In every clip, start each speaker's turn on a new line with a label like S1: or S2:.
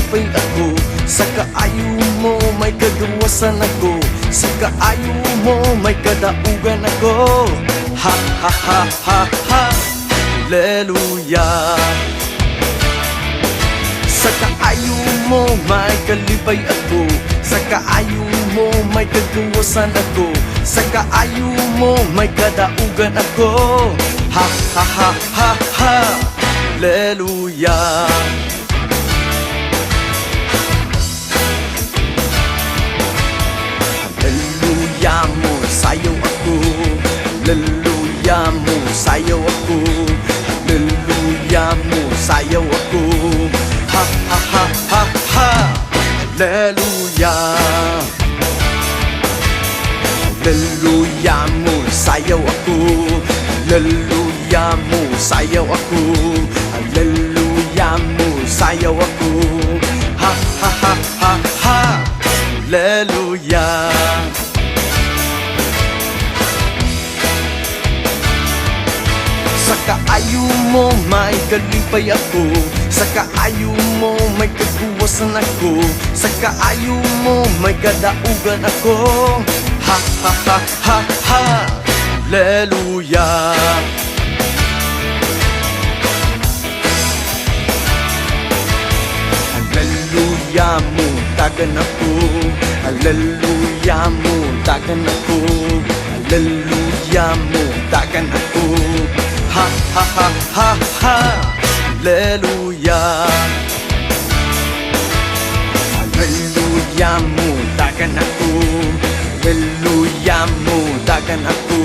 S1: kalipay ako. Sa kaayo mo may kagawasan ako. Sa kaayo mo may kadaugan ako. Ha ha ha ha ha, Hallelujah. Sa kaayo mo may kalipay ako. Sa kaayo mo may kagawasan ako. Sa kaayo mo may kadaugan ako. Ha ha ha ha ha, Hallelujah. Hallelujah mo, sayaw ako. Hallelujah mo, sayaw ako. Hallelujah mo, sayaw ako. Ha ha ha ha ha, Hallelujah. Hallelujah mo, sayaw ako. Hallelujah mo, sayaw ako. Hallelujah mo, sayaw ako. Ha ha ha ha ha, Hallelujah. Sa kaayo mo may kalipay ako. Sa kaayo mo may kagawasan ako. Sa kaayo mo may kadaugan ako. Ha ha ha ha ha, Hallelujah. Hallelujah mo, tagan ako. Hallelujah mo, tagan ako. Hallelujah mo, tagan ako. Ha ha ha ha ha, Hallelujah. Hallelujah mo, tagan ako. Hallelujah mo, tagan ako.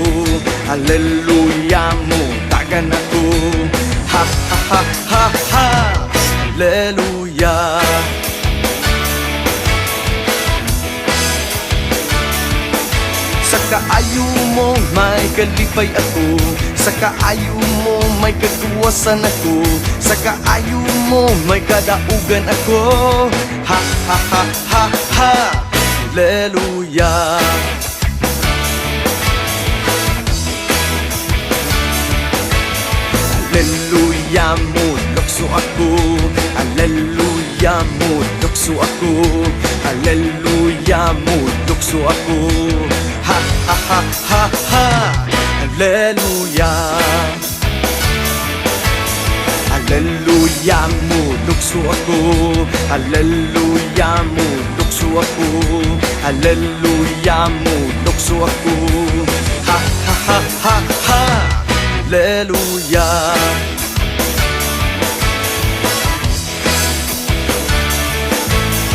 S1: Hallelujah mo, tagan ako. Ha ha ha ha ha, Hallelujah. Sa kaayo mo may kalipay ako. Sa kaayo mo may kagawasan ako. Sa kaayo mo may kadaugan ako. Ha ha ha ha ha, Hallelujah. Hallelujah mo, lukso ako. Hallelujah mo, lukso ako. Hallelujah mo, lukso ako. Ha ha ha ha ha, Hallelujah. Hallelujah mo, lukso ako. Hallelujah mo, lukso ako. Hallelujah mo, lukso ako. Ha ha ha ha ha, Hallelujah.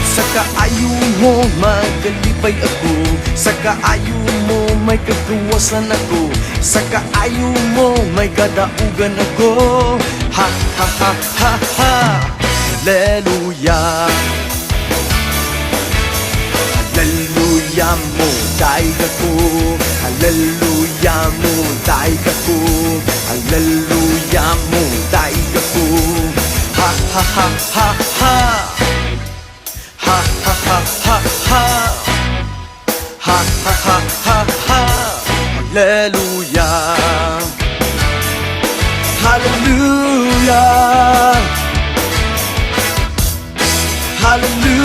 S1: Sa kaayo mo may kalipay ako. Sa kaayo mo may kagawasan ako. Sa kaayo mo may kadaugan ako. Ha ha ha ha ha, Hallelujah. Hallelujah mo, daig ako. Hallelujah mo, daig ako. Hallelujah mo, daig ako. Ha ha ha ha ha, ha ha ha ha ha, ha ha ha ha ha, Hallelujah. Hallelujah. Hallelujah.